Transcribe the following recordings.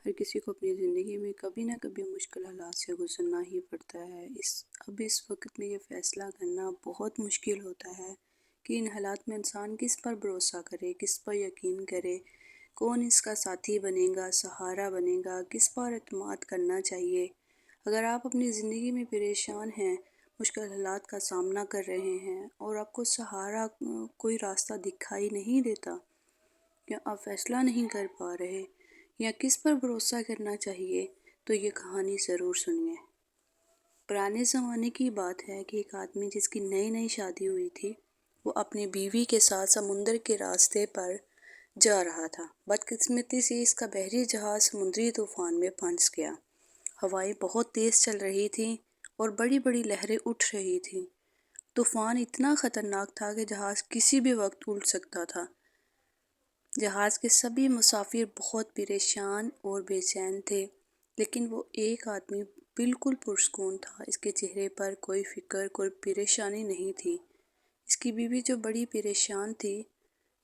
ہر کسی کو اپنی زندگی میں کبھی نہ کبھی مشکل حالات سے گزرنا ہی پڑتا ہے۔ اس وقت میں یہ فیصلہ کرنا بہت مشکل ہوتا ہے کہ ان حالات میں انسان کس پر بھروسہ کرے، کس پر یقین کرے، کون اس کا ساتھی بنے گا، سہارا بنے گا، کس پر اعتماد کرنا چاہیے۔ اگر آپ اپنی زندگی میں پریشان ہیں، مشکل حالات کا سامنا کر رہے ہیں اور آپ کو سہارا کوئی راستہ دکھائی نہیں دیتا، یا آپ فیصلہ نہیں کر پا رہے، یا کس پر بھروسہ کرنا چاہیے، تو یہ کہانی ضرور سنیے۔ پرانے زمانے کی بات ہے کہ ایک آدمی جس کی نئی شادی ہوئی تھی، وہ اپنی بیوی کے ساتھ سمندر کے راستے پر جا رہا تھا۔ بدقسمتی سے اس کا بحری جہاز سمندری طوفان میں پھنس گیا۔ ہوائیں بہت تیز چل رہی تھیں اور بڑی بڑی لہریں اٹھ رہی تھیں۔ طوفان اتنا خطرناک تھا کہ جہاز کسی بھی وقت الٹ سکتا تھا۔ جہاز کے سبھی مسافر بہت پریشان اور بے چین تھے، لیکن وہ ایک آدمی بالکل پرسکون تھا۔ اس کے چہرے پر کوئی فکر، کوئی پریشانی نہیں تھی۔ اس کی بیوی جو بڑی پریشان تھی،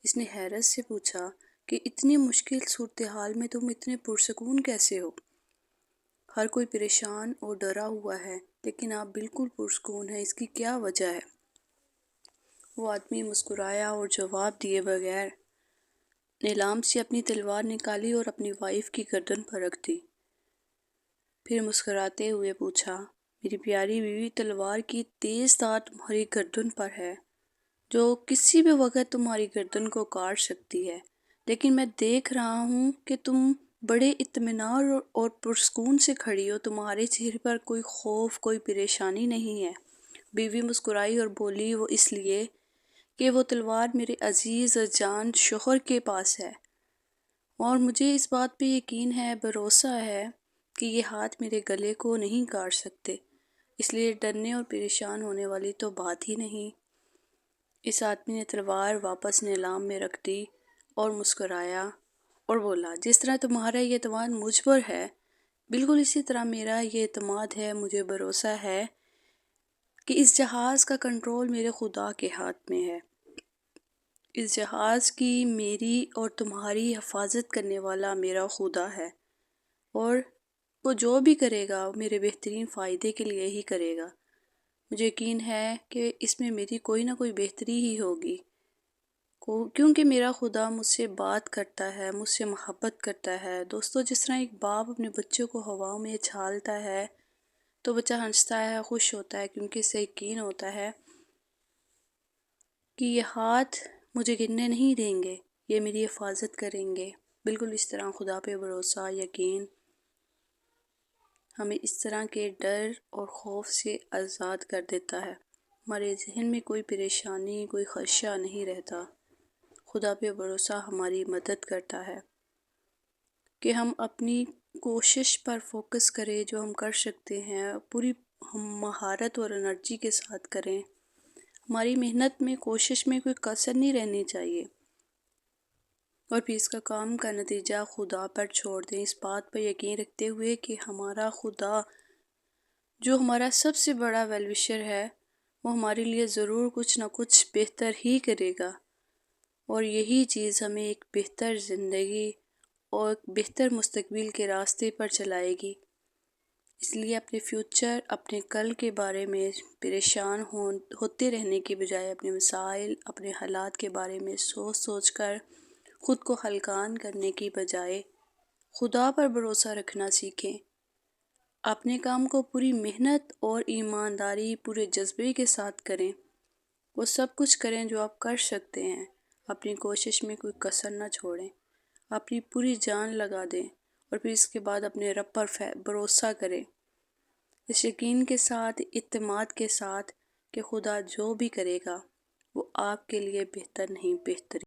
اس نے حیرت سے پوچھا کہ اتنی مشکل صورتحال میں تم اتنے پرسکون کیسے ہو؟ ہر کوئی پریشان اور ڈرا ہوا ہے، لیکن آپ بالکل پرسکون ہیں، اس کی کیا وجہ ہے؟ وہ آدمی مسکرایا اور جواب دیے بغیر نیلام سے اپنی تلوار نکالی اور اپنی وائف کی گردن پر رکھ دی۔ پھر مسکراتے ہوئے پوچھا، میری پیاری بیوی، تلوار کی تیز دھار تمہاری گردن پر ہے، جو کسی بھی وقت تمہاری گردن کو کاٹ سکتی ہے، لیکن میں دیکھ رہا ہوں کہ تم بڑے اطمینان اور پرسکون سے کھڑی ہو، تمہارے چہرے پر کوئی خوف، کوئی پریشانی نہیں ہے۔ بیوی مسکرائی اور بولی، وہ اس لیے کہ وہ تلوار میرے عزیز جان شوہر کے پاس ہے، اور مجھے اس بات پہ یقین ہے، بھروسہ ہے کہ یہ ہاتھ میرے گلے کو نہیں کاٹ سکتے، اس لیے ڈرنے اور پریشان ہونے والی تو بات ہی نہیں۔ اس آدمی نے تلوار واپس نیلام میں رکھ دی اور مسکرایا اور بولا، جس طرح تمہارا یہ اعتماد مجھ پر ہے، بالکل اسی طرح میرا یہ اعتماد ہے، مجھے بھروسہ ہے کہ اس جہاز کا کنٹرول میرے خدا کے ہاتھ میں ہے۔ اس جہاز کی میری اور تمہاری حفاظت کرنے والا میرا خدا ہے، اور وہ جو بھی کرے گا میرے بہترین فائدے کے لیے ہی کرے گا۔ مجھے یقین ہے کہ اس میں میری کوئی نہ کوئی بہتری ہی ہوگی، کیونکہ میرا خدا مجھ سے بات کرتا ہے، مجھ سے محبت کرتا ہے۔ دوستو، جس طرح ایک باپ اپنے بچوں کو ہواؤں میں اچھالتا ہے تو بچہ ہنستا ہے، خوش ہوتا ہے، کیونکہ اسے یقین ہوتا ہے کہ یہ ہاتھ مجھے گرنے نہیں دیں گے، یہ میری حفاظت کریں گے۔ بالکل اس طرح خدا پہ بھروسہ، یقین ہمیں اس طرح کے ڈر اور خوف سے آزاد کر دیتا ہے۔ ہمارے ذہن میں کوئی پریشانی، کوئی خدشہ نہیں رہتا۔ خدا پہ بھروسہ ہماری مدد کرتا ہے کہ ہم اپنی کوشش پر فوکس کریں، جو ہم کر سکتے ہیں پوری مہارت اور انرجی کے ساتھ کریں۔ ہماری محنت میں، کوشش میں کوئی کسر نہیں رہنی چاہیے، اور پھر اس کا کام کا نتیجہ خدا پر چھوڑ دیں، اس بات پر یقین رکھتے ہوئے کہ ہمارا خدا جو ہمارا سب سے بڑا ویل وشر ہے، وہ ہمارے لیے ضرور کچھ نہ کچھ بہتر ہی کرے گا، اور یہی چیز ہمیں ایک بہتر زندگی اور ایک بہتر مستقبل کے راستے پر چلائے گی۔ اس لیے اپنے فیوچر، اپنے کل کے بارے میں پریشان ہوتے رہنے کے بجائے، اپنے مسائل، اپنے حالات کے بارے میں سوچ کر خود کو ہلکان کرنے کی بجائے خدا پر بھروسہ رکھنا سیکھیں۔ اپنے کام کو پوری محنت اور ایمانداری، پورے جذبے کے ساتھ کریں۔ وہ سب کچھ کریں جو آپ کر سکتے ہیں۔ اپنی کوشش میں کوئی کسر نہ چھوڑیں، اپنی پوری جان لگا دیں، اور پھر اس کے بعد اپنے رب پر بھروسہ کریں، اس یقین کے ساتھ، اعتماد کے ساتھ کہ خدا جو بھی کرے گا وہ آپ کے لیے بہتر نہیں، بہتر